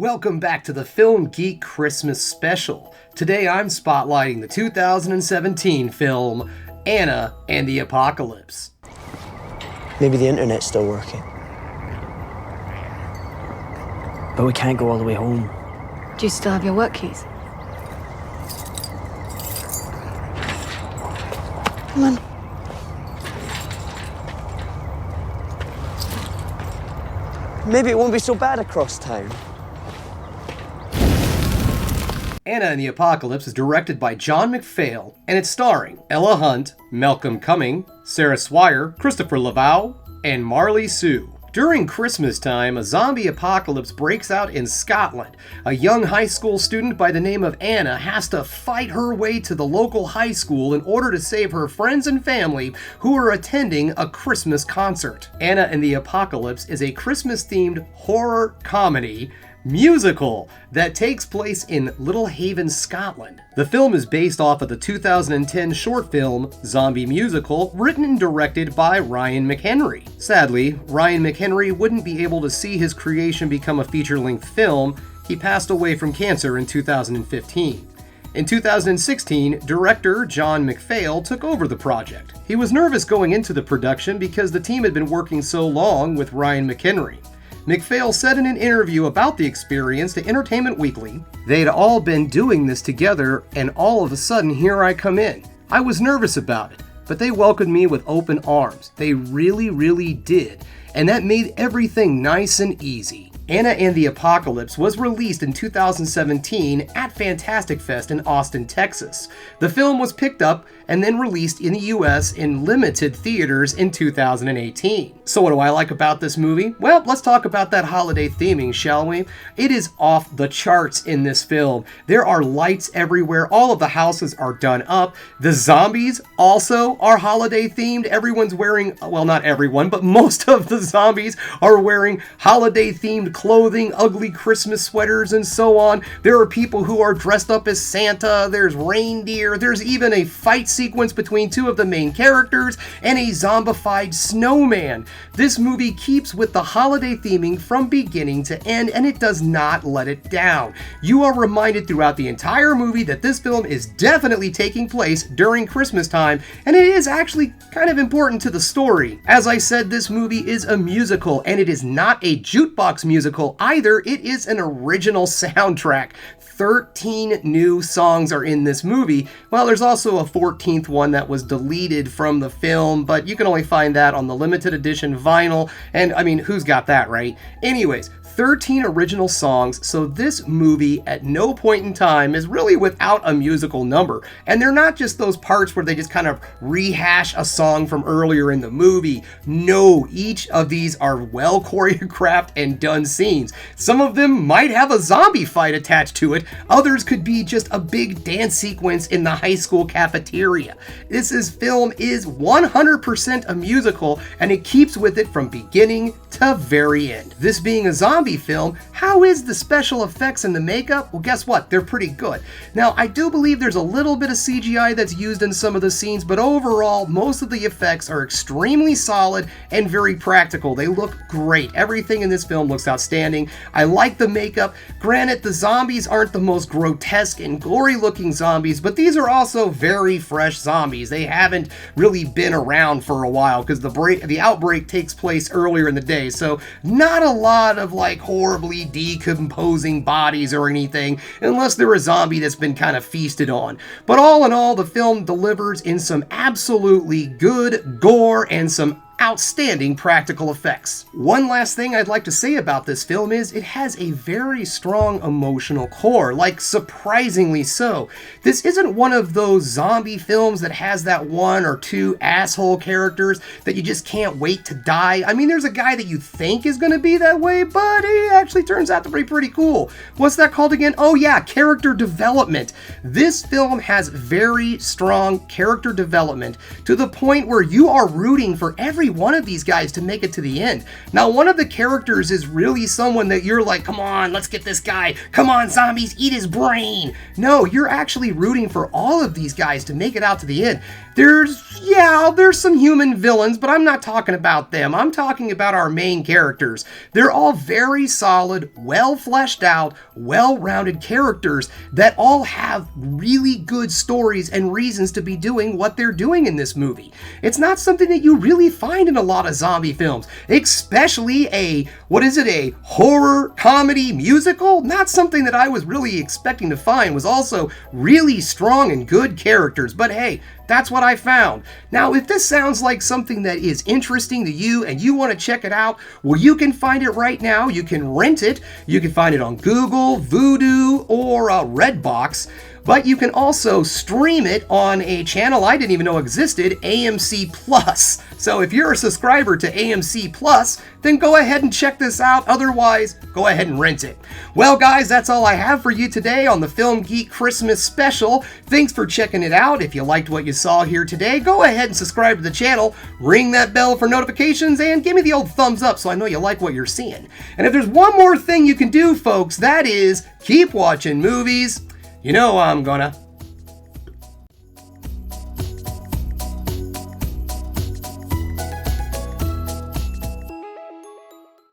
Welcome back to the Film Geek Christmas Special. Today I'm spotlighting the 2017 film, Anna and the Apocalypse. Maybe the internet's still working. But we can't go all the way home. Do you still have your work keys? Come on. Maybe it won't be so bad across town. Anna and the Apocalypse is directed by John McPhail, and it's starring Ella Hunt, Malcolm Cumming, Sarah Swire, Christopher Lavau, and Marley Sue. During Christmas time, a zombie apocalypse breaks out in Scotland. A young high school student by the name of Anna has to fight her way to the local high school in order to save her friends and family who are attending a Christmas concert. Anna and the Apocalypse is a Christmas-themed horror comedy musical that takes place in Little Haven, Scotland. The film is based off of the 2010 short film Zombie Musical, written and directed by Ryan McHenry. Sadly, Ryan McHenry wouldn't be able to see his creation become a feature-length film. He passed away from cancer in 2015. In 2016, director John McPhail took over the project. He was nervous going into the production because the team had been working so long with Ryan McHenry. McPhail said in an interview about the experience to Entertainment Weekly, "They'd all been doing this together, and all of a sudden here I come in. I was nervous about it, but they welcomed me with open arms. They really did, and that made everything nice and easy." Anna and the Apocalypse was released in 2017 at Fantastic Fest in Austin, Texas. The film was picked up and then released in the US in limited theaters in 2018. So what do I like about this movie? Well, let's talk about that holiday theming, shall we? It is off the charts in this film. There are lights everywhere. All of the houses are done up. The zombies also are holiday themed. Everyone's wearing, well, not everyone, but most of the zombies are wearing holiday themed clothing, ugly Christmas sweaters, and so on. There are people who are dressed up as Santa. There's reindeer. There's even a fight sequence between two of the main characters and a zombified snowman. This movie keeps with the holiday theming from beginning to end, and it does not let it down. You are reminded throughout the entire movie that this film is definitely taking place during Christmas time, and it is actually kind of important to the story. As I said, this movie is a musical, and it is not a jukebox musical either. It is an original soundtrack. 13 new songs are in this movie. Well, there's also a 14th one that was deleted from the film, but you can only find that on the limited edition vinyl, and I mean, who's got that, right? Anyways, 13 original songs, so this movie at no point in time is really without a musical number. And they're not just those parts where they just kind of rehash a song from earlier in the movie. No, each of these are well choreographed and done scenes. Some of them might have a zombie fight attached to it. Others could be just a big dance sequence in the high school cafeteria. Film is 100% a musical, and it keeps with it from beginning to very end. This being a zombie film, how is the special effects and the makeup? Well, guess what? They're pretty good. Now, I do believe there's a little bit of CGI that's used in some of the scenes, but overall, most of the effects are extremely solid and very practical. They look great. Everything in this film looks outstanding. I like the makeup. Granted, the zombies aren't the most grotesque and gory-looking zombies, but these are also very fresh zombies. They haven't really been around for a while because the outbreak takes place earlier in the day, so not a lot of horribly decomposing bodies or anything, unless they're a zombie that's been kind of feasted on. But all in all, the film delivers in some absolutely good gore and some outstanding practical effects. One last thing I'd like to say about this film is it has a very strong emotional core, surprisingly so. This isn't one of those zombie films that has that one or two asshole characters that you just can't wait to die. I mean, there's a guy that you think is going to be that way, but he actually turns out to be pretty cool. What's that called again? Oh yeah, character development. This film has very strong character development to the point where you are rooting for every one of these guys to make it to the end. Now, one of the characters is really someone that you're like, come on, let's get this guy. Come on, zombies, eat his brain. No, you're actually rooting for all of these guys to make it out to the end. There's some human villains, but I'm not talking about them. I'm talking about our main characters. They're all very solid, well fleshed out, well-rounded characters that all have really good stories and reasons to be doing what they're doing in this movie. It's not something that you really find in a lot of zombie films, especially a horror comedy musical? Not something that I was really expecting to find. Was also really strong and good characters, but hey, that's what I found. Now, if this sounds like something that is interesting to you and you want to check it out, well, you can find it right now. You can rent it. You can find it on Google, Vudu, or Redbox. But you can also stream it on a channel I didn't even know existed, AMC Plus. So if you're a subscriber to AMC Plus, then go ahead and check this out. Otherwise, go ahead and rent it. Well, guys, that's all I have for you today on the Film Geek Christmas special. Thanks for checking it out. If you liked what you saw here today, go ahead and subscribe to the channel, ring that bell for notifications, and give me the old thumbs up so I know you like what you're seeing. And if there's one more thing you can do, folks, that is keep watching movies. You know I'm gonna.